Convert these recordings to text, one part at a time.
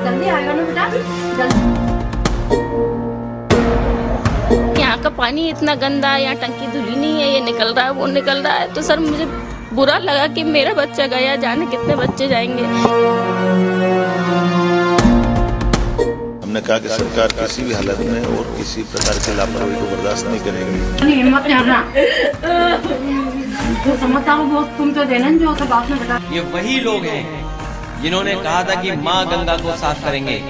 जल्दी आएगा ना बेटा, जल्दी। यहाँ का पानी इतना गंदा है, यहाँ टंकी धुली नहीं है, ये निकल रहा है वो निकल रहा है। तो सर मुझे बुरा लगा कि मेरा बच्चा गया, जाने कितने बच्चे जाएंगे। हमने कहा कि सरकार किसी भी हालत में और किसी प्रकार की लापरवाही को बर्दाश्त नहीं करेगी। हिम्मत करना, जो समझता हूँ वो तुम तो देना जो सब आपने बताया। ये वही लोग हैं जिन्होंने कहा था कि माँ गंगा को साफ करेंगे।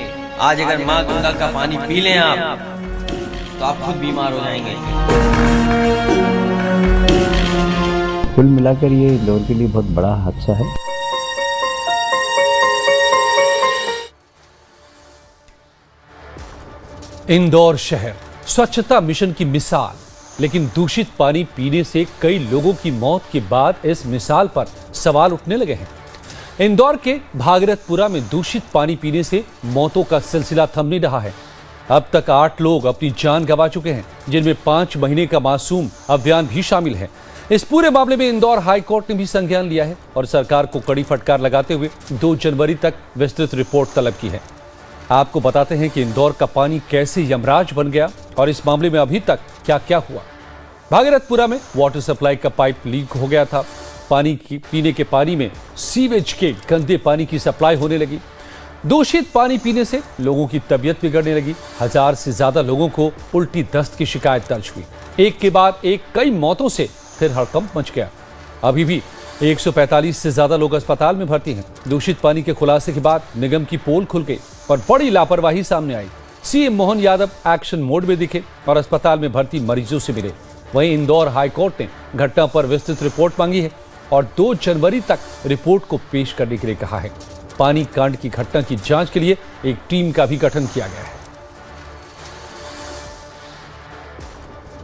आज अगर माँ गंगा का पानी पी लें आप तो आप खुद बीमार हो जाएंगे। कुल मिलाकर ये इंदौर के लिए बहुत बड़ा हादसा है। इंदौर शहर स्वच्छता मिशन की मिसाल, लेकिन दूषित पानी पीने से कई लोगों की मौत के बाद इस मिसाल पर सवाल उठने लगे हैं। इंदौर के भागीरथपुरा में दूषित पानी पीने से मौतों का सिलसिला थम नहीं रहा है। अब तक 8 लोग अपनी जान गंवा चुके हैं, जिनमें 5 महीने का मासूम अभियान भी शामिल है। इस पूरे मामले में इंदौर हाई कोर्ट ने भी संज्ञान लिया है और सरकार को कड़ी फटकार लगाते हुए 2 जनवरी तक विस्तृत रिपोर्ट तलब की है। आपको बताते हैं कि इंदौर का पानी कैसे यमराज बन गया और इस मामले में अभी तक क्या क्या हुआ। भागीरथपुरा में वाटर सप्लाई का पाइप लीक हो गया था। पीने के पानी में सीवेज के गंदे पानी की सप्लाई होने लगी। दूषित पानी पीने से लोगों की तबीयत बिगड़ने लगी। 1000 से ज्यादा लोगों को उल्टी दस्त की शिकायत दर्ज हुई। एक के बाद एक कई मौतों से फिर हड़कंप मच गया। अभी भी 145 से ज्यादा लोग अस्पताल में भर्ती हैं। दूषित पानी के खुलासे के बाद निगम की पोल खुल गई और बड़ी लापरवाही सामने आई। CM Mohan Yadav action mode में दिखे और अस्पताल में भर्ती मरीजों से मिले। वहीं इंदौर हाई कोर्ट ने घटना पर विस्तृत रिपोर्ट मांगी है और 2 जनवरी तक रिपोर्ट को पेश करने के लिए कहा है। पानी कांड की घटना की जांच के लिए एक टीम का भी गठन किया गया है।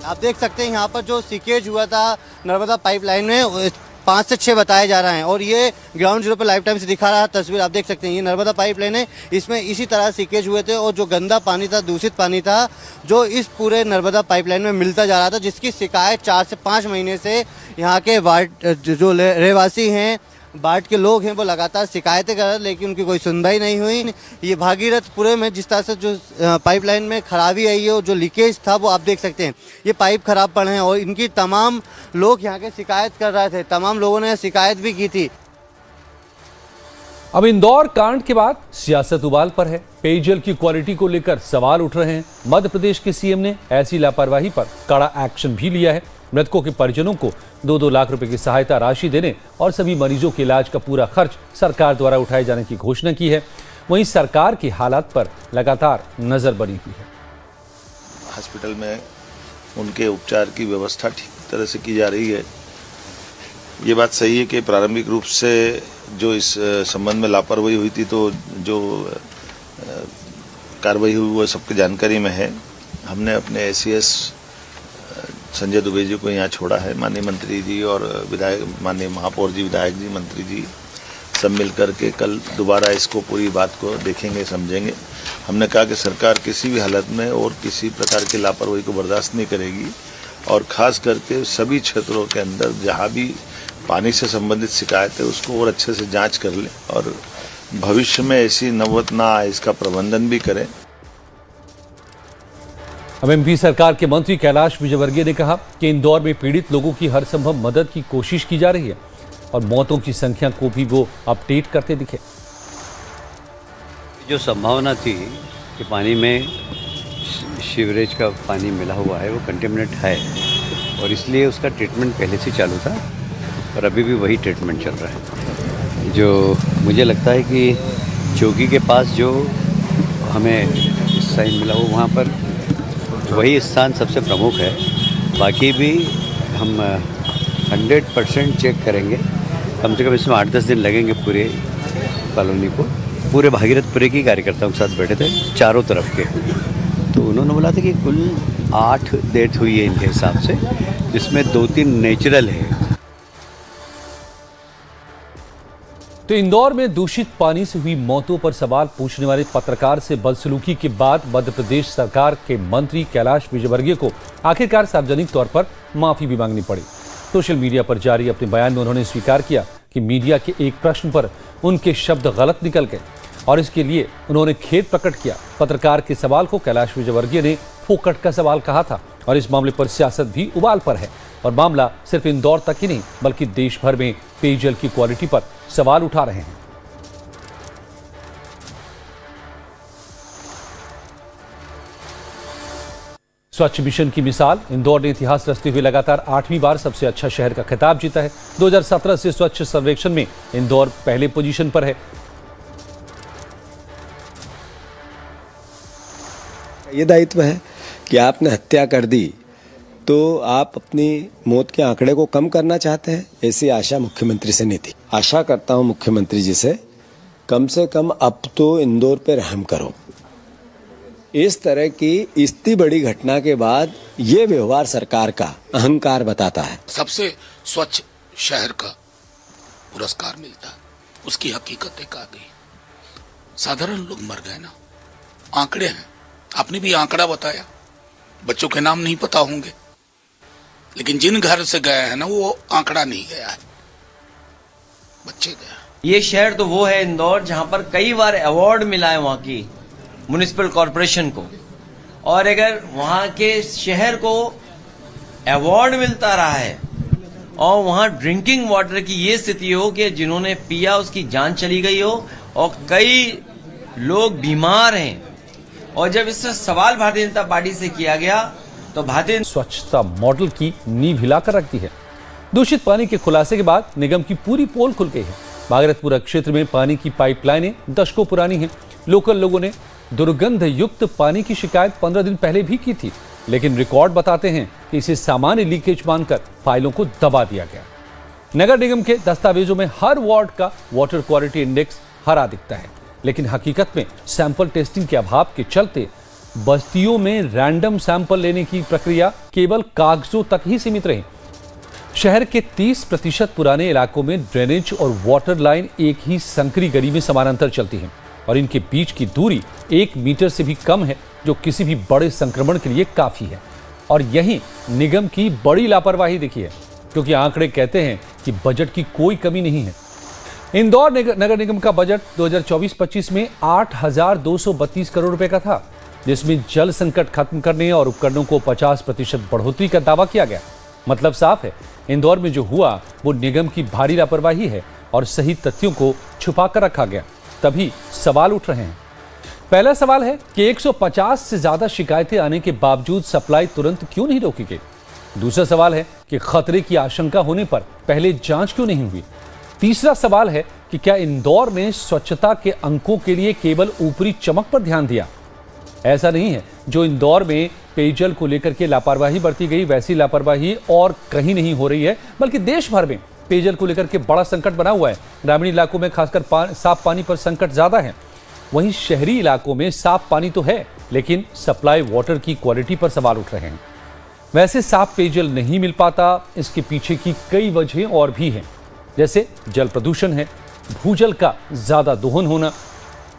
आप देख सकते हैं यहाँ पर जो सीकेज हुआ था नर्मदा पाइपलाइन में 5 से 6 बताए जा रहे हैं और ये ग्राउंड जीरो पर लाइव टाइम से दिखा रहा है तस्वीर। आप देख सकते हैं ये नर्मदा पाइपलाइन है, इसमें इसी तरह सीकेज हुए थे और जो गंदा पानी था, दूषित पानी था, जो इस पूरे नर्मदा पाइपलाइन में मिलता जा रहा था, जिसकी शिकायत 4 से 5 महीने से यहाँ के वार्ड जो रहवासी हैं, बाढ़ के लोग हैं, वो लगातार शिकायतें कर रहे हैं, लेकिन उनकी कोई सुनवाई नहीं हुई। ये भागीरथपुरे में जिस तरह से जो पाइपलाइन में खराबी आई है और जो लीकेज था वो आप देख सकते हैं। ये पाइप खराब पड़े हैं और इनकी तमाम लोग यहाँ के शिकायत कर रहे थे, तमाम लोगों ने शिकायत भी की थी। अब इंदौर कांड के बाद सियासत उबाल पर है। पेयजल की क्वालिटी को लेकर सवाल उठ रहे हैं। मध्य प्रदेश के सीएम ने ऐसी लापरवाही पर कड़ा एक्शन भी लिया है। मृतकों के परिजनों को 2-2 लाख रुपए की सहायता राशि देने और सभी मरीजों के इलाज का पूरा खर्च सरकार द्वारा उठाए जाने की घोषणा की है। वहीं सरकार की हालात पर लगातार नजर बनी हुई है। हॉस्पिटल में उनके उपचार की व्यवस्था ठीक तरह से की जा रही है। ये बात सही है कि प्रारंभिक रूप से जो इस संबंध में लापरवाही हुई थी, तो जो कार्रवाई हुई वो सबकी जानकारी में है। हमने अपने एसीएस संजय दुबे जी को यहाँ छोड़ा है। माननीय मंत्री जी और विधायक, माननीय महापौर जी, विधायक जी, मंत्री जी सब मिल करके कल दोबारा इसको पूरी बात को देखेंगे, समझेंगे। हमने कहा कि सरकार किसी भी हालत में और किसी प्रकार की लापरवाही को बर्दाश्त नहीं करेगी और ख़ास करके सभी क्षेत्रों के अंदर जहाँ भी पानी से संबंधित शिकायत है उसको और अच्छे से जाँच कर लें और भविष्य में ऐसी नौबत ना आए इसका प्रबंधन भी करें। अब एमपी सरकार के मंत्री कैलाश विजयवर्गीय ने कहा कि इंदौर में पीड़ित लोगों की हर संभव मदद की कोशिश की जा रही है और मौतों की संख्या को भी वो अपडेट करते दिखे। जो संभावना थी कि पानी में सीवरेज का पानी मिला हुआ है वो कंटेमिनेट है और इसलिए उसका ट्रीटमेंट पहले से चालू था और अभी भी वही ट्रीटमेंट चल रहा है। जो मुझे लगता है कि चौकी के पास जो हमें साइन मिला हो वहाँ पर वही स्थान सबसे प्रमुख है। बाकी भी हम 100% चेक करेंगे। कम से कम इसमें 8-10 दिन लगेंगे पूरे कॉलोनी को। पूरे भागीरथपुरे की कार्यकर्ताओं के साथ बैठे थे चारों तरफ के, तो उन्होंने बोला था कि कुल 8 डेथ हुई है इनके हिसाब से, जिसमें 2-3 नेचुरल है। तो इंदौर में दूषित पानी से हुई मौतों पर सवाल पूछने वाले पत्रकार से बदसलूकी के बाद मध्य प्रदेश सरकार के मंत्री कैलाश विजयवर्गीय को आखिरकार सार्वजनिक तौर पर माफी भी मांगनी पड़ी। सोशल मीडिया पर जारी अपने बयान में उन्होंने स्वीकार किया कि मीडिया के एक प्रश्न पर उनके शब्द गलत निकल गए। और इसके लिए उन्होंने खेद प्रकट किया। पत्रकार के सवाल को कैलाश विजयवर्गीय ने फोकट का सवाल कहा था और इस मामले पर सियासत भी उबाल पर है और मामला सिर्फ इंदौर तक ही नहीं बल्कि देश भर में पेयजल की क्वालिटी पर सवाल उठा रहे हैं। स्वच्छ मिशन की मिसाल, इंदौर ने इतिहास रचते हुए लगातार 8वीं बार सबसे अच्छा शहर का खिताब जीता है। 2017 से स्वच्छ सर्वेक्षण में इंदौर पहले पोजीशन पर है। ये दायित्व है कि आपने हत्या कर दी तो आप अपनी मौत के आंकड़े को कम करना चाहते हैं, ऐसी आशा मुख्यमंत्री से नहीं थी। आशा करता हूं मुख्यमंत्री जी से कम अब तो इंदौर पे रहम करो। इस तरह की इतनी बड़ी घटना के बाद ये व्यवहार सरकार का अहंकार बताता है। सबसे स्वच्छ शहर का पुरस्कार मिलता है, उसकी हकीकत एक आ गई। साधारण लोग मर गए ना, आंकड़े हैं। आपने भी आंकड़ा बताया, बच्चों के नाम नहीं पता होंगे, लेकिन जिन घर से गए हैं ना वो आंकड़ा नहीं गया है, बच्चे गए। ये शहर तो वो है इंदौर जहां पर कई बार अवार्ड मिला है वहां की म्युनिसिपल कॉरपोरेशन को, और अगर वहां के शहर को अवार्ड मिलता रहा है और वहां ड्रिंकिंग वाटर की ये स्थिति हो कि जिन्होंने पिया उसकी जान चली गई हो और कई लोग बीमार हैं, और जब इससे सवाल भारतीय जनता पार्टी से किया गया तो भारतीय स्वच्छता मॉडल की नींव हिलाकर रखती है। दूषित पानी के खुलासे के बाद निगम की पूरी पोल खुल गई है। भागीरथपुरा क्षेत्र में पानी की पाइपलाइनें दशकों पुरानी हैं। लोकल लोगों ने दुर्गंध युक्त पानी की शिकायत 15 दिन पहले भी की थी, लेकिन रिकॉर्ड बताते हैं कि इसे सामान्य लीकेज मानकर फाइलों को दबा दिया गया। नगर निगम के दस्तावेजों में हर वार्ड का वाटर क्वालिटी इंडेक्स हरा दिखता है, लेकिन हकीकत में सैंपल टेस्टिंग के अभाव के चलते बस्तियों में रैंडम सैंपल लेने की प्रक्रिया केवल कागजों तक ही सीमित रही। शहर के 30% पुराने इलाकों में ड्रेनेज और वाटर लाइन एक ही संकरी गली में समानांतर चलती हैं और इनके बीच की दूरी 1 मीटर से भी कम है, जो किसी भी बड़े संक्रमण के लिए काफी है। और यही निगम की बड़ी लापरवाही दिखी है, क्योंकि आंकड़े कहते हैं कि बजट की कोई कमी नहीं है। इंदौर नगर निगम का बजट 2024-25 में 8,232 करोड़ रुपए का था, जिसमें जल संकट खत्म करने और उपकरणों को 50% बढ़ोतरी का दावा किया गया। मतलब साफ है, इंदौर में जो हुआ वो निगम की भारी लापरवाही है और सही तथ्यों को छुपा कर रखा गया। तभी सवाल उठ रहे हैं। पहला सवाल है कि 150 से ज्यादा शिकायतें आने के बावजूद सप्लाई तुरंत क्यों नहीं रोकी गई। दूसरा सवाल है कि खतरे की आशंका होने पर पहले जांच क्यों नहीं हुई। तीसरा सवाल है कि क्या इंदौर ने स्वच्छता के अंकों के लिए केवल ऊपरी चमक पर ध्यान दिया। ऐसा नहीं है, जो इंदौर में पेयजल को लेकर के लापरवाही बरती गई वैसी लापरवाही और कहीं नहीं हो रही है, बल्कि देश भर में पेयजल को लेकर के बड़ा संकट बना हुआ है। ग्रामीण इलाकों में खासकर साफ पानी पर संकट ज्यादा है। वहीं शहरी इलाकों में साफ पानी तो है, लेकिन सप्लाई वाटर की क्वालिटी पर सवाल उठ रहे हैं। वैसे साफ पेयजल नहीं मिल पाता, इसके पीछे की कई वजहें और भी हैं, जैसे जल प्रदूषण है, भूजल का ज्यादा दोहन होना,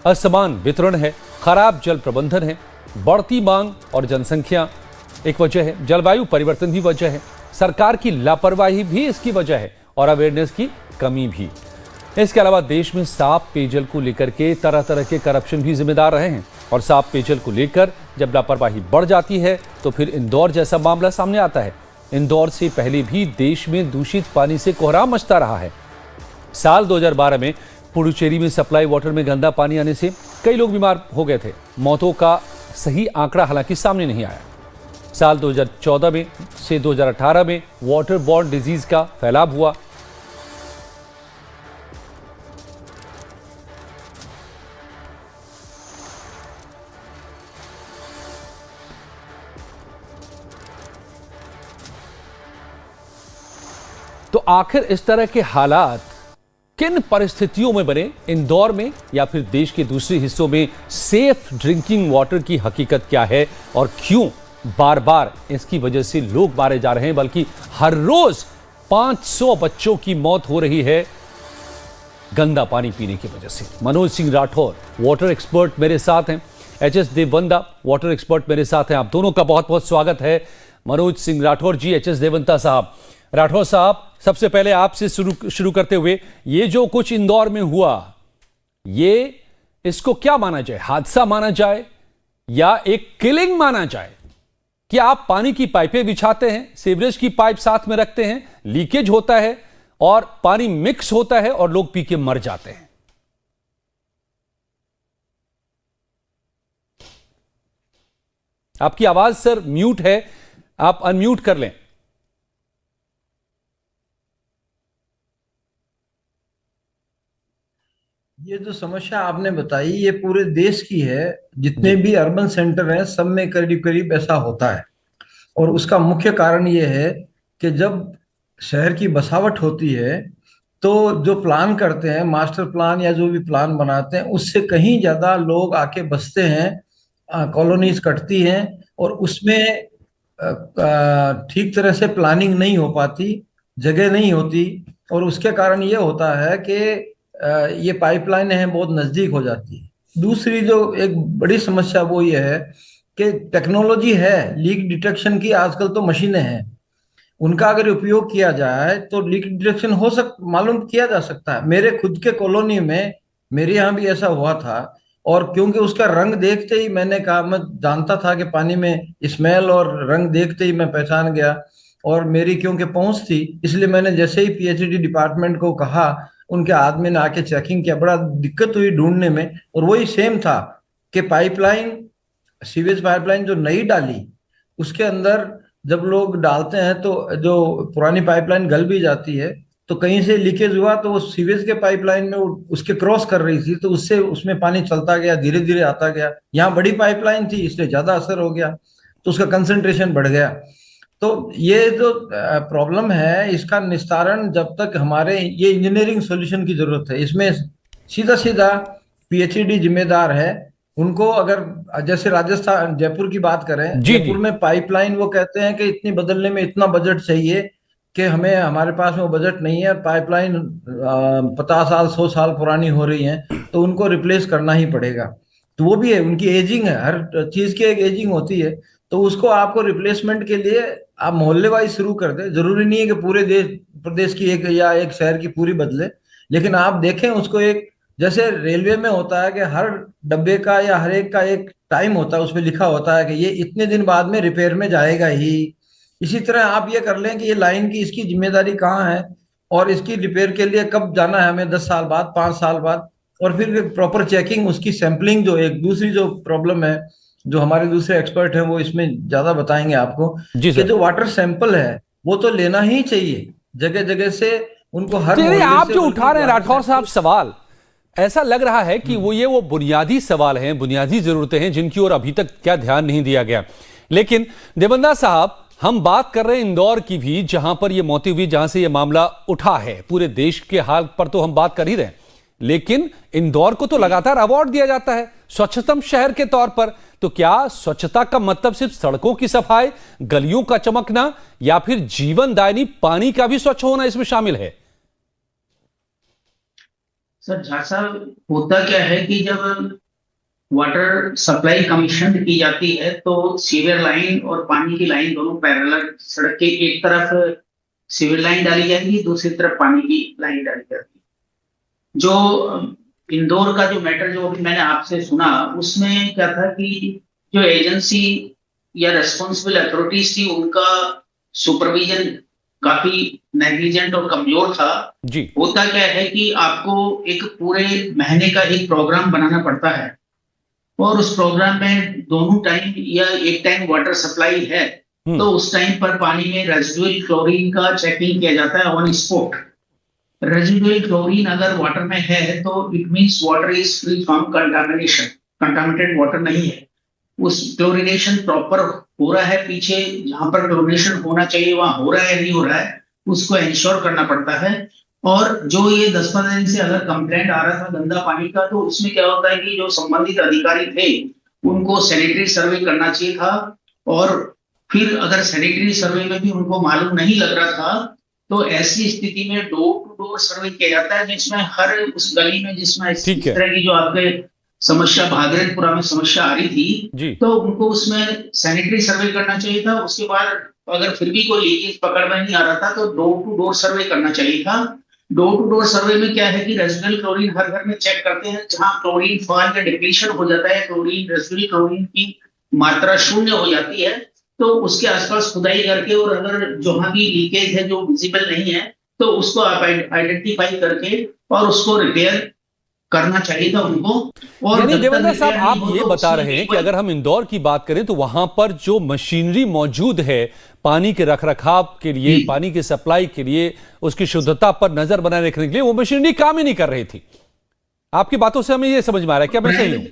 असमान वितरण है, खराब जल प्रबंधन है, बढ़ती मांग और जनसंख्या एक वजह है, जलवायु परिवर्तन भी वजह है, सरकार की लापरवाही भी इसकी वजह है और अवेयरनेस की कमी भी। इसके अलावा देश में साफ पेयजल को लेकर के तरह तरह के करप्शन भी जिम्मेदार रहे हैं और साफ पेयजल को लेकर जब लापरवाही बढ़ जाती है तो फिर इंदौर जैसा मामला सामने आता है। इंदौर से पहले भी देश में दूषित पानी से कोहराम मचता रहा है। साल 2012 में पुडुचेरी में सप्लाई वाटर में गंदा पानी आने से कई लोग बीमार हो गए थे। मौतों का सही आंकड़ा हालांकि सामने नहीं आया। साल 2014 में से 2018 में वाटर बॉर्न डिजीज का फैलाव हुआ। तो आखिर इस तरह के हालात किन परिस्थितियों में बने, इंदौर में या फिर देश के दूसरे हिस्सों में सेफ ड्रिंकिंग वाटर की हकीकत क्या है और क्यों बार बार इसकी वजह से लोग मारे जा रहे हैं, बल्कि हर रोज 500 बच्चों की मौत हो रही है गंदा पानी पीने की वजह से। मनोज सिंह राठौर वाटर एक्सपर्ट मेरे साथ हैं, एचएस देववंता वाटर एक्सपर्ट मेरे साथ हैं। आप दोनों का बहुत बहुत स्वागत है। मनोज सिंह राठौर जी, एचएस देववंता साहब। राठौर साहब, सबसे पहले आपसे शुरू करते हुए, ये जो कुछ इंदौर में हुआ, ये इसको क्या माना जाए, हादसा माना जाए या एक किलिंग माना जाए? कि आप पानी की पाइपें बिछाते हैं, सीवरेज की पाइप साथ में रखते हैं, लीकेज होता है और पानी मिक्स होता है और लोग पी के मर जाते हैं। आपकी आवाज सर म्यूट है, आप अनम्यूट कर लें। ये जो समस्या आपने बताई ये पूरे देश की है, जितने भी अर्बन सेंटर हैं सब में करीब करीब ऐसा होता है। और उसका मुख्य कारण ये है कि जब शहर की बसावट होती है तो जो प्लान करते हैं, मास्टर प्लान या जो भी प्लान बनाते हैं, उससे कहीं ज्यादा लोग आके बसते हैं, कॉलोनीज कटती हैं और उसमें ठीक तरह से प्लानिंग नहीं हो पाती, जगह नहीं होती और उसके कारण ये होता है कि ये पाइपलाइन है बहुत नजदीक हो जाती है। दूसरी जो एक बड़ी समस्या वो ये है कि टेक्नोलॉजी है लीक डिटेक्शन की, आजकल तो मशीनें हैं, उनका अगर उपयोग किया जाए तो लीक डिटेक्शन मालूम किया जा सकता है। मेरे खुद के कॉलोनी में मेरे यहाँ भी ऐसा हुआ था और क्योंकि उसका रंग देखते ही मैंने कहा, मैं जानता था कि पानी में स्मेल और रंग देखते ही मैं पहचान गया और मेरी क्योंकि पहुंच थी, इसलिए मैंने जैसे ही पीएचईडी डिपार्टमेंट को कहा, उनके आदमी ने आके चेकिंग किया, बड़ा दिक्कत हुई ढूंढने में। और वही सेम था कि पाइपलाइन, सीवेज पाइपलाइन जो नई डाली उसके अंदर जब लोग डालते हैं तो जो पुरानी पाइपलाइन गल भी जाती है, तो कहीं से लीकेज हुआ तो वो सीवेज के पाइपलाइन में उसके क्रॉस कर रही थी, तो उससे उसमें पानी चलता गया, धीरे धीरे आता गया। यहाँ बड़ी पाइपलाइन थी इसलिए ज्यादा असर हो गया, तो उसका कंसंट्रेशन बढ़ गया। तो ये जो प्रॉब्लम है इसका निस्तारण जब तक हमारे ये इंजीनियरिंग सॉल्यूशन की जरूरत है, इसमें सीधा सीधा पीएचईडी जिम्मेदार है। उनको अगर जैसे राजस्थान जयपुर की बात करें, जयपुर में पाइपलाइन वो कहते हैं कि इतनी बदलने में इतना बजट चाहिए कि हमारे पास में वो बजट नहीं है, पाइपलाइन 50 साल 100 साल पुरानी हो रही है तो उनको रिप्लेस करना ही पड़ेगा। तो वो भी है, उनकी एजिंग है, हर चीज की एक एजिंग होती है, तो उसको आपको रिप्लेसमेंट के लिए आप मोहल्ले वाइज शुरू कर दे। जरूरी नहीं है कि पूरे प्रदेश की एक या एक शहर की पूरी बदले, लेकिन आप देखें उसको एक, जैसे रेलवे में होता है कि हर डब्बे का या हर एक का एक टाइम होता है, उसमें लिखा होता है कि ये इतने दिन बाद में रिपेयर में जाएगा ही। इसी तरह आप ये कर लें कि ये लाइन की इसकी जिम्मेदारी कहाँ है और इसकी रिपेयर के लिए कब जाना है हमें, 10 साल बाद, 5 साल बाद, और फिर प्रॉपर चेकिंग, उसकी सैंपलिंग। जो एक दूसरी जो प्रॉब्लम है, जो हमारे दूसरे एक्सपर्ट हैं वो इसमें ज्यादा बताएंगे आपको, कि जो वाटर सैंपल है वो तो लेना ही चाहिए जगह जगह से, उनको हर आप जो उठा रहे हैं राठौर साहब सवाल, ऐसा लग रहा है कि वो बुनियादी सवाल हैं, बुनियादी जरूरतें हैं जिनकी ओर अभी तक क्या ध्यान नहीं दिया गया। लेकिन देवंदा साहब, हम बात कर रहे हैं इंदौर की भी, जहां पर यह मौत हुई, जहां से यह मामला उठा है। पूरे देश के हाल पर तो हम बात कर ही रहे हैं, लेकिन इंदौर को तो लगातार अवार्ड दिया जाता है स्वच्छतम शहर के तौर पर। तो क्या स्वच्छता का मतलब सिर्फ सड़कों की सफाई, गलियों का चमकना या फिर जीवनदायिनी पानी का भी स्वच्छ होना इसमें शामिल है? सर झा साहब, होता क्या है कि जब वाटर सप्लाई कमीशन की जाती है तो सीवर लाइन और पानी की लाइन दोनों पैरेलल, सड़क के एक तरफ सीवर लाइन डाली जाएगी, दूसरी तरफ पानी की लाइन डाली जाएगी। जो इंदौर का जो मैटर जो मैंने आपसे सुना, उसमें क्या था कि जो एजेंसी या रेस्पॉन्सिबल अथॉरिटीज थी उनका सुपरविजन काफी नेग्लिजेंट और कमजोर था जी। होता क्या है कि आपको एक पूरे महीने का एक प्रोग्राम बनाना पड़ता है और उस प्रोग्राम में दोनों टाइम या एक टाइम वाटर सप्लाई है तो उस टाइम पर पानी में रेजिडुअल क्लोरीन का चेकिंग किया जाता है ऑन स्पॉट। रेजिडुअल क्लोरीन अगर वाटर में है तो it means water is free from contamination, contaminated water नहीं है। उस क्लोरिनेशन प्रॉपर हो रहा है, पीछे जहां पर क्लोरिनेशन होना चाहिए वहां हो रहा है नहीं हो रहा है, उसको इंश्योर करना पड़ता है। और जो ये 10-15 दिन से अगर कंप्लेंट आ रहा था गंदा पानी का, तो उसमें क्या होता है कि जो संबंधित अधिकारी थे उनको सैनिटरी सर्वे करना चाहिए था, और फिर अगर सैनिटरी सर्वे में भी उनको मालूम नहीं लग रहा था तो ऐसी स्थिति में डोर टू डोर सर्वे किया जाता है, जिसमें हर उस गली में जिसमें इस तरह की जो आपके समस्या भागीरथपुरा में समस्या आ रही थी तो उनको उसमें सैनिटरी सर्वे करना चाहिए था। उसके बाद अगर फिर भी कोई लीकेज पकड़ में नहीं आ रहा था तो डोर टू डोर सर्वे करना चाहिए था। डोर टू डोर सर्वे में क्या है कि रेजिडुअल क्लोरीन हर घर में चेक करते हैं, जहां क्लोरीन फॉल या डिप्लीशन हो जाता है, क्लोरीन रेजिडुअल क्लोरीन की मात्रा शून्य हो जाती है, तो उसके आसपास खुदाई करके और अगर जहां भी लीकेज है जो विजिबल नहीं है तो उसको आप आइडेंटिफाई करके और उसको रिपेयर करना चाहिए था उनको। और यानी जब तक देवेंद्र साहब रिपेयर आप नहीं हो ये तो बता उसमें रहे हैं कि कोई- अगर हम इंदौर की बात करें तो वहां पर जो मशीनरी मौजूद है पानी के रखरखाव के लिए, जी। पानी की सप्लाई के लिए, उसकी शुद्धता पर नजर बनाए रखने के लिए वो मशीनरी काम ही नहीं कर रही थी। आपकी बातों से हमें ये समझ में आ रहा है, क्या मैं सही हूं?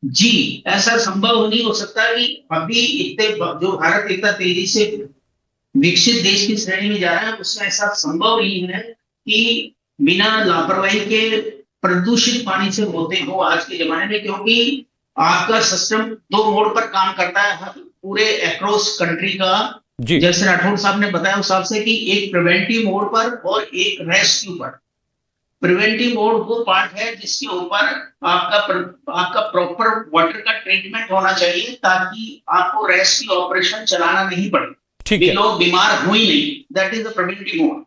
जी, ऐसा संभव नहीं हो सकता कि अभी इतने जो भारत इतना तेजी से विकसित देश की श्रेणी में जा रहा है, उसमें ऐसा संभव नहीं है कि बिना लापरवाही के प्रदूषित पानी से होते हो आज के जमाने में, क्योंकि आपका सिस्टम 2 मोड पर काम करता है पूरे अक्रॉस कंट्री का। जी। जैसे राठौड़ साहब ने बताया उस हिसाब से कि एक प्रिवेंटिव मोड पर और एक रेस्क्यू पर। प्रिवेंटिव मोड वो पार्ट है जिसके ऊपर आपका प्रॉपर वाटर का ट्रीटमेंट होना चाहिए ताकि आपको रेस्क्यू ऑपरेशन चलाना नहीं पड़े, ठीक ये है, लोग बीमार हो ही नहीं। That is the preventive mode.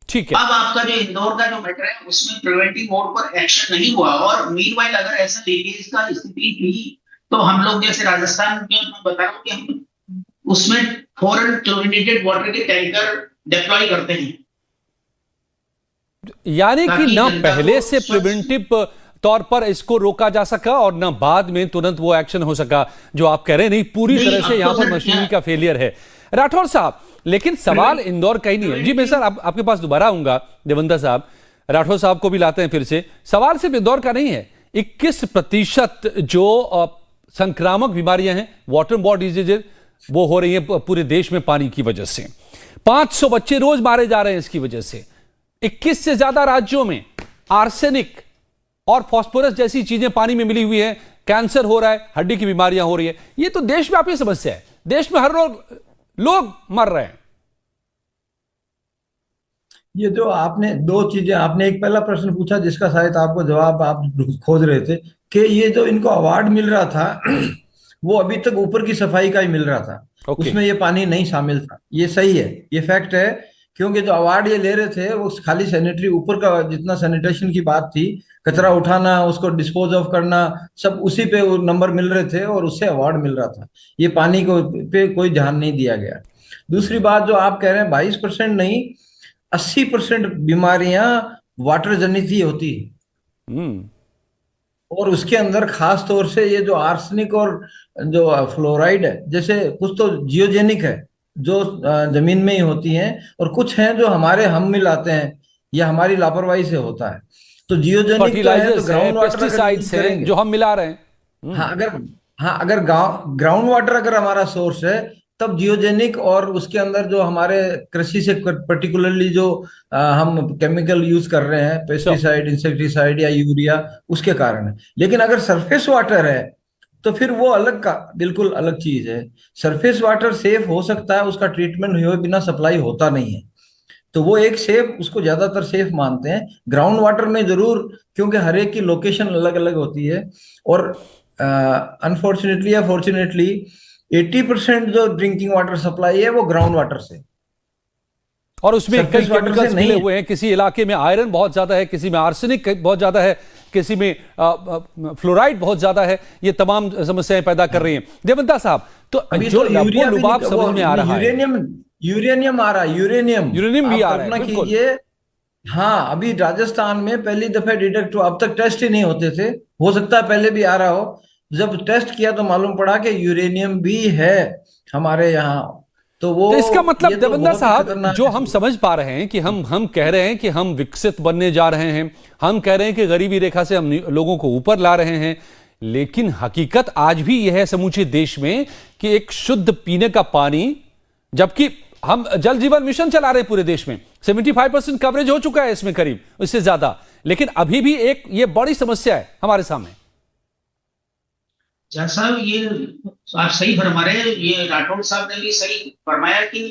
ठीक है। अब आपका जो इंदौर का जो मैटर है उसमें प्रिवेंटिव मोड पर एक्शन नहीं हुआ, और मीनवाइल अगर ऐसा लीकेज का स्थिति थी तो हम लोग जैसे राजस्थान में मैं बता रहा हूँ कि हम उसमें फॉरेन क्लोरिनेटेड वाटर के टैंकर डिप्लॉय करते हैं। यानी कि ताकि ना जनता पहले को से स्वच्छ- प्रिवेंटिव तौर पर इसको रोका जा सका और ना बाद में तुरंत वो एक्शन हो सका जो आप कह रहे हैं। नहीं, पूरी नहीं, तरह से अब यहां तो पर सर मशीनरी क्या- का फेलियर है। राठौर साहब, लेकिन सवाल इंदौर का ही नहीं है। जी मैं सर आपके पास दोबारा आऊंगा। देवेंद्र साहब, राठौर साहब को भी लाते हैं फिर से। सवाल सिर्फ इंदौर का नहीं है। 21% जो संक्रामक बीमारियां हैं, वाटर बॉर्न डिजीज, वो हो रही है पूरे देश में पानी की वजह से। 500 बच्चे रोज मारे जा रहे हैं इसकी वजह से। 21 से ज्यादा राज्यों में आर्सेनिक और फास्फोरस जैसी चीजें पानी में मिली हुई है। कैंसर हो रहा है, हड्डी की बीमारियां हो रही है। ये तो देशव्यापी समस्या है। देश में हर रोज लोग मर रहे हैं। ये जो आपने 2 चीजें, आपने एक पहला प्रश्न पूछा जिसका शायद आपको जवाब आप खोज रहे थे कि ये जो इनको अवार्ड मिल रहा था वो अभी तक ऊपर की सफाई का ही मिल रहा था। ओके। उसमें ये पानी नहीं शामिल था। ये सही है, ये फैक्ट है, क्योंकि जो अवार्ड ये ले रहे थे वो खाली सैनिटरी, ऊपर का जितना सैनिटेशन की बात थी, कचरा उठाना, उसको डिस्पोज ऑफ करना, सब उसी पे वो नंबर मिल रहे थे और उससे अवार्ड मिल रहा था। ये पानी को पे कोई ध्यान नहीं दिया गया। दूसरी बात जो आप कह रहे हैं 22% नहीं, 80% बीमारियां वाटर जनित ही होती है। और उसके अंदर खास तौर से ये जो आर्सेनिक और जो फ्लोराइड है, जैसे कुछ तो जियोजेनिक है जो जमीन में ही होती हैं, और कुछ हैं जो हम मिलाते हैं या हमारी लापरवाही से होता है। तो जियोजेनिक तो है, तो फर्टिलाइजर्स है, ग्राउंड वाटर पेस्टिसाइड्स है जो हम मिला रहे हैं। अगर ग्राउंड वाटर अगर हमारा सोर्स है तब जियोजेनिक, और उसके अंदर जो हमारे कृषि से पर्टिकुलरली जो हम केमिकल यूज कर रहे हैं, पेस्टिसाइड, इंसेक्टिसाइड या यूरिया, उसके कारण है। लेकिन अगर सरफेस वाटर है तो फिर वो बिल्कुल अलग चीज है। सरफेस वाटर सेफ हो सकता है, उसका ट्रीटमेंट हुए बिना सप्लाई होता नहीं है, तो वो एक सेफ, उसको ज्यादातर सेफ मानते हैं। ग्राउंड वाटर में जरूर, क्योंकि हर एक की लोकेशन अलग अलग होती है, और अनफॉर्चुनेटली या फॉर्चुनेटली 80% जो ड्रिंकिंग वाटर सप्लाई है वो ग्राउंड वाटर से, और उसमें कई सरफेस वाटर केमिकल्स से नहीं मिले है। हुए हैं। किसी इलाके में आयरन बहुत ज्यादा है, किसी में आर्सेनिक बहुत ज्यादा है, किसी में फ्लोराइड बहुत ज्यादा है। ये तमाम समस्याएं पैदा कर रही हैं। देवेंद्र साहब, तो अभी जो तो यूरिया भी लुबाब समझ में आ रहा है, यूरेनियम आ रहा है, यूरेनियम भी आप आ रहा है, कल्पना बिल्कुल। कीजिए। हाँ, अभी राजस्थान में पहली दफे डिटेक्ट हुआ, अब तक टेस्ट ही नहीं होते थे, हो सकता है पहले भी आ रहा हो। जब टेस्ट किया तो मालूम पड़ा कि यूरेनियम भी है हमारे यहाँ। तो इसका मतलब ये तो देवेंद्र बहुत ही साहब, खतरनाक जो है। हम समझ पा रहे हैं कि हम कह रहे हैं कि हम विकसित बनने जा रहे हैं, हम कह रहे हैं कि गरीबी रेखा से हम लोगों को ऊपर ला रहे हैं, लेकिन हकीकत आज भी यह है समूचे देश में कि एक शुद्ध पीने का पानी, जबकि हम जल जीवन मिशन चला रहे हैं पूरे देश में, 75% कवरेज हो चुका है इसमें, करीब उससे ज्यादा, लेकिन अभी भी एक ये बड़ी समस्या है हमारे सामने। जैसा ये आप सही फरमा रहे हैं, ये राठौड़ साहब ने भी सही फरमाया कि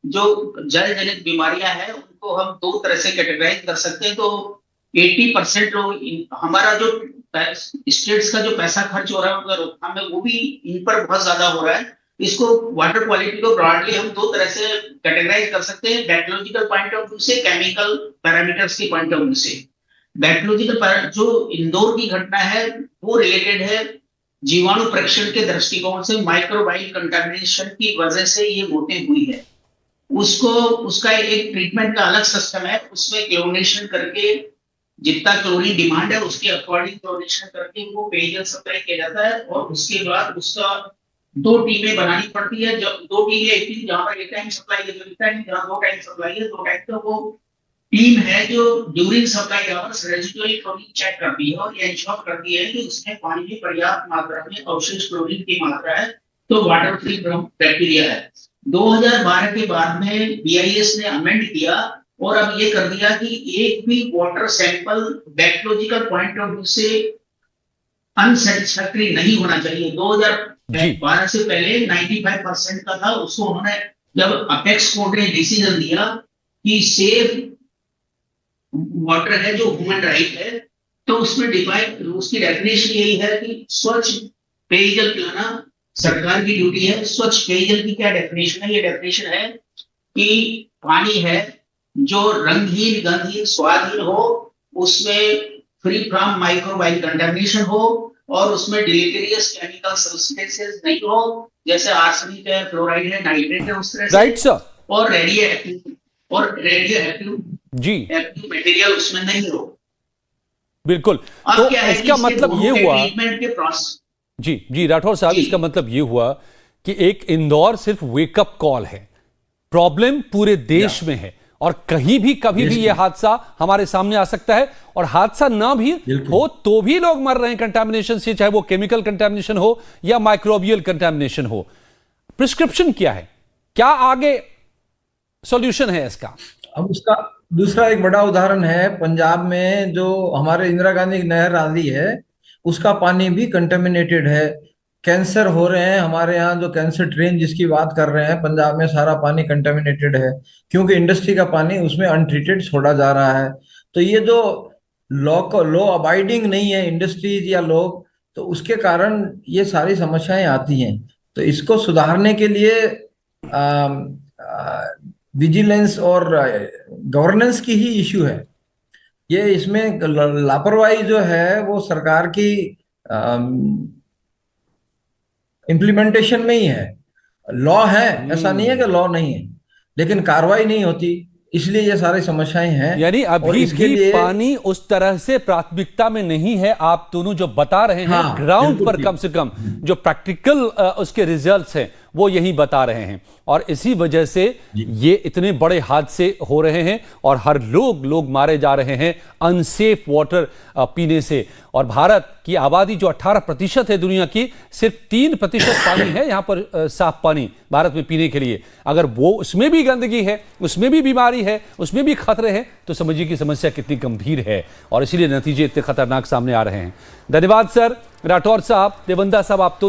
जो जल जनित बीमारियां हैं उनको हम 2 तरह से कैटेगराइज कर सकते हैं। तो 80% लोग हमारा जो स्टेट्स का जो पैसा खर्च हो रहा है उनका रोकथाम में, वो भी इन पर बहुत ज्यादा हो रहा है। इसको वाटर क्वालिटी को ब्रॉडली हम दो तरह से कैटेगराइज कर सकते हैं, बैक्टीरियोलॉजिकल पॉइंट ऑफ व्यू से, केमिकल पैरामीटर्स के पॉइंट ऑफ व्यू से। बैक्टीरियोलॉजिकल जो इंदौर की घटना है वो रिलेटेड है जीवाणु परीक्षण के दृष्टिकोण से, माइक्रोबाइल कंटामिनेशन की वजह से ये मौतें हुई है। उसका एक ट्रीटमेंट का अलग सिस्टम है, उसमें क्लोरिनेशन करके जितना क्लोरीन डिमांड है उसके अकॉर्डिंग क्लोरिनेशन करके वो पेयजल सप्लाई किया जाता है, और उसके बाद उसका 2 टीमें बनानी पड़ती है। जब 2 टीमें, एक टीम जहाँ पर एक टाइम सप्लाई है, जहाँ 2 टाइम सप्लाई है, 2 टाइम तो वो टीम है जो during supply hours residual chlorine check करती है और ये इंश्योर करती है कि उसमें पानी में पर्याप्त मात्रा में अवशिष्ट क्लोरीन की मात्रा है, तो वाटर फ्री बैक्टीरिया है। 2012 के बाद में BIS ने अमेंड किया और अब ये कर दिया कि एक भी water sample bacteriological point of view से अनसेटिस्फैक्टरी नहीं होना चाहिए। 2012 से पहले 95% का था, उसको उन्होंने, जब अपेक्स कोर्ट ने डिसीजन दिया कि सेफ वाटर है जो ह्यूमन राइट है, तो उसमें डिफाइन, उसकी डेफिनेशन यही है कि स्वच्छ पेयजल पिलाना सरकार की ड्यूटी है। स्वच्छ पेयजल की क्या डेफिनेशन है? ये डेफिनेशन है कि पानी है जो रंगहीन, गंधहीन, स्वादहीन हो, उसमें फ्री फ्रॉम माइक्रोबाइल कंटामिनेशन हो और उसमें डिलीटेरियस केमिकल सब्सटेंसेस नहीं हो, जैसे आर्सेनिक है, फ्लोराइड है, नाइट्रेट है, उस तरह से। Right sir. और रेडियो एक्टिव जी मटेरियल उसमें नहीं हो। बिल्कुल। तो इसका मतलब ये हुआ, ट्रीटमेंट के प्रोसेस, जी राठौर साहब, इसका मतलब ये हुआ कि एक इंदौर सिर्फ वेकअप कॉल है, प्रॉब्लम पूरे देश में है, और कहीं भी कभी भी ये हादसा हमारे सामने आ सकता है, और हादसा ना भी हो तो भी लोग मर रहे हैं कंटामिनेशन से, चाहे वो केमिकल कंटामिनेशन हो या माइक्रोबियल कंटामिनेशन हो। प्रिस्क्रिप्शन क्या है, क्या आगे सॉल्यूशन है इसका? अब उसका दूसरा एक बड़ा उदाहरण है, पंजाब में जो हमारे इंदिरा गांधी की नहर आदि है, उसका पानी भी कंटेमिनेटेड है। कैंसर हो रहे हैं हमारे यहाँ, जो कैंसर ट्रेन जिसकी बात कर रहे हैं, पंजाब में सारा पानी कंटेमिनेटेड है, क्योंकि इंडस्ट्री का पानी उसमें अनट्रीटेड छोड़ा जा रहा है। तो ये जो लॉ अबाइडिंग नहीं है इंडस्ट्रीज या लोग, तो उसके कारण ये सारी समस्याएं आती हैं। तो इसको सुधारने के लिए विजिलेंस और गवर्नेंस की ही इश्यू है। ये इसमें लापरवाही जो है वो सरकार की इम्प्लीमेंटेशन में ही है। लॉ है, ऐसा नहीं है कि लॉ नहीं है, लेकिन कार्रवाई नहीं होती, इसलिए ये सारी समस्याएं हैं। यानी अभी भी पानी उस तरह से प्राथमिकता में नहीं है, आप दोनों जो बता रहे हैं, ग्राउंड पर कम से कम जो प्रैक्टिकल उसके रिजल्ट्स हैं वो यही बता रहे हैं, और इसी वजह से ये इतने बड़े हादसे हो रहे हैं और हर लोग मारे जा रहे हैं अनसेफ वाटर पीने से। और भारत की आबादी जो 18% है दुनिया की, सिर्फ 3% पानी है यहाँ पर साफ पानी भारत में पीने के लिए। अगर वो उसमें भी गंदगी है, उसमें भी बीमारी है, उसमें भी खतरे हैं, तो समझिए कि समस्या कितनी गंभीर है, और इसीलिए नतीजे इतने खतरनाक सामने आ रहे हैं। धन्यवाद सर, राठौर साहब, देवंदा साहब, आप तो